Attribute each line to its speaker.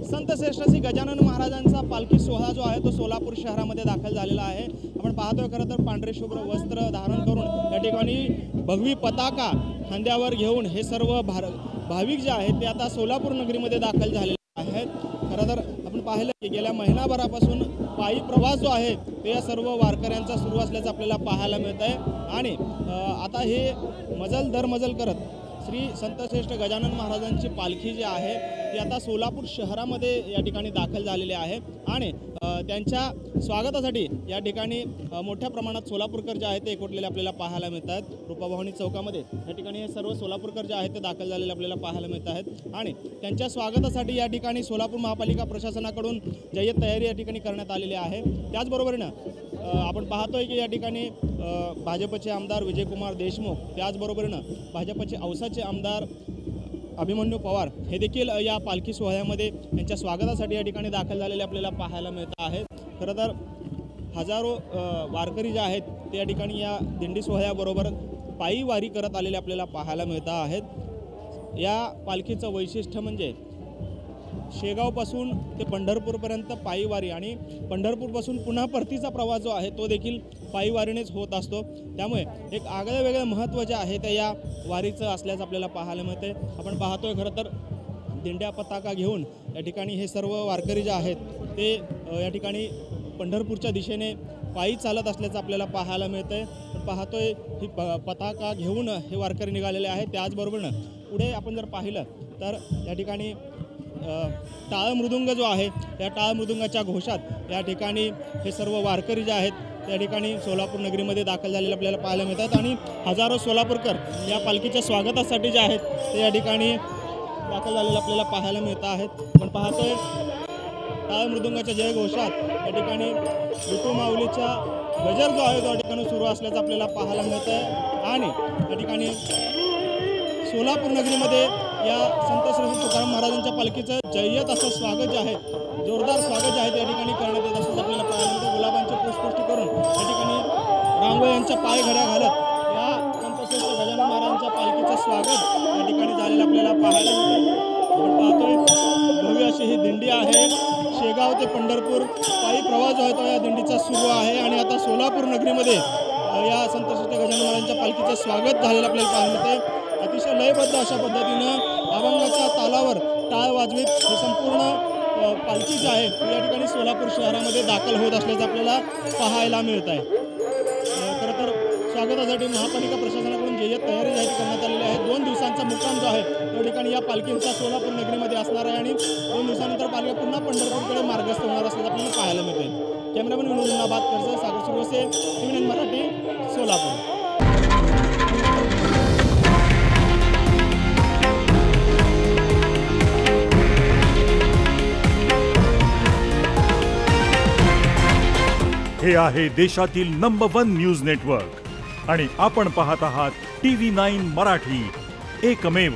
Speaker 1: संत श्रेष्ठ श्री गजानन महाराजांचा पालखी सोहळा जो आहे तो सोलापूर शहरामध्ये दाखल झालेला आहे। आपण पाहतोय खरं तर पांढरे शुभ्र वस्त्र धारण करून या ठिकाणी भगवी पताका खांद्यावर घेऊन हे सर्व भाविक जे आहेत ते आता सोलापूर नगरीमध्ये दाखल झालेले आहेत। खरं तर आपण पाहिलं की गेल्या महिनाभरापासून पायी प्रवास जो आहे ते या सर्व वारकऱ्यांचा सुरू असल्याचं आपल्याला पाहायला मिळत आहे आणि आता हे मजल दर मजल करत श्री संत श्रेष्ठ गजानन महाराजांची पालखी जी आहे ती आता सोलापूर शहरामध्ये या ठिकाणी दाखल झालेली आहे आणि त्यांच्या स्वागतासाठी या ठिकाणी मोठ्या प्रमाणात सोलापूरकर जे आहेत ते एकवटलेले आपल्याला पाहायला मिळत आहेत। रूपाभवानी चौकामध्ये या ठिकाणी हे सर्व सोलापूरकर जे आहेत ते दाखल झालेले आपल्याला पाहायला मिळत आहेत आणि त्यांच्या स्वागतासाठी या ठिकाणी सोलापूर महापालिका प्रशासनाकडून जय्यत तयारी या ठिकाणी करण्यात आलेली आहे। त्याचबरोबरीनं आपण पाहतोय की या ठिकाणी भाजपचे आमदार विजयकुमार देशमुख त्याचबरोबरीनं भाजपचे औसाचे आमदार अभिमन्यू पवार हे देखील या पालखी सोहळ्यामध्ये त्यांच्या स्वागतासाठी या ठिकाणी दाखल झालेले आपल्याला पाहायला मिळत आहेत। खरं तर हजारो वारकरी जे आहेत ते या ठिकाणी या दिंडी सोहळ्याबरोबर पायी वारी करत आलेले आपल्याला पाहायला मिळत आहेत। या पालखीचं वैशिष्ट्य म्हणजे शेगावपासून ते पंढरपूरपर्यंत पायी वारी आणि पंढरपूरपासून पुन्हा परतीचा प्रवास जो आहे तो देखील पायी वारीनेच होत असतो। त्यामुळे एक आगळं वेगळं महत्त्व जे आहे ते या वारीचं असल्याचं आपल्याला पाहायला मिळते। आपण पाहतोय खरं तर दिंड्या पताका घेऊन या ठिकाणी हे सर्व वारकरी जे आहेत ते या ठिकाणी पंढरपूरच्या दिशेने पायी चालत असल्याचं आपल्याला पाहायला मिळतंय। पण पाहतोय ही पताका घेऊन हे वारकरी निघालेले आहेत। त्याचबरोबरनं पुढे आपण जर पाहिलं तर या ठिकाणी टाळ मृदुंग जो आहे त्या टाळ मृदुंगाच्या घोषात या ठिकाणी हे सर्व वारकरी जे आहेत त्या ठिकाणी सोलापूर नगरीमध्ये दाखल झालेले आपल्याला पाहायला मिळतात आणि हजारो सोलापूरकर या पालखीच्या स्वागतासाठी जे आहेत ते या ठिकाणी दाखल झालेले आपल्याला पाहायला मिळत आहेत। पण पाहतोय टाळ मृदुंगाच्या जय घोषात या ठिकाणी विठू माऊलीचा गजर जो आहे तो या ठिकाणी सुरू असल्याचं आपल्याला पाहायला मिळत आहे आणि या ठिकाणी सोलापूर नगरीमध्ये या संत श्रेष्ठ तुकाराम महाराजांच्या पालखीचं जय्यत असं स्वागत जे आहे जोरदार स्वागत जे आहे त्या ठिकाणी करण्यात येत असल्याचं आपल्याला पाहायला मिळतं। गुलाबांची पुष्पवृष्टी करून या ठिकाणी रांगोळ्यांच्या पायघड्या घालत या संत श्रेष्ठ गजानन महाराजांच्या पालखीचं स्वागत या ठिकाणी झालेलं आपल्याला पाहायला मिळतं। आपण पाहतोय भव्य अशी ही दिंडी आहे। शेगाव ते पंढरपूर पायी प्रवास जो आहे तो या दिंडीचा सुरू आहे आणि आता सोलापूर नगरीमध्ये या संत श्रेष्ठ गजानन महाराजांच्या पालखीचं स्वागत झालेलं आपल्याला पाहायला मिळतं। अतिशय लयबद्ध अशा पद्धतीनं अभंगाच्या तालावर टाळ वाजवीत हे संपूर्ण पालखी जी आहे ती या ठिकाणी सोलापूर शहरामध्ये दाखल होत असल्याचं आपल्याला पाहायला मिळत आहे। खरं तर स्वागतासाठी महापालिका प्रशासनाकडून जय्यत तयारी जाहीर करण्यात आलेली आहे। 2 दिवसांचा मुक्काम जो आहे त्या ठिकाणी या पालखींचा सोलापूर नगरीमध्ये असणार आहे आणि 2 दिवसानंतर पालखी पुन्हा पंढरपूरकडे मार्गस्थ होणार असल्याचं आपल्याला पाहायला मिळते। कॅमेरामॅन विनोद नाबादकर सागर सुरवसे TVN मराठी सोलापूर।
Speaker 2: हे आहे देशातील नंबर 1 न्यूज नेटवर्क आणि आपण पाहत आहात TV9 मराठी, एकमेव।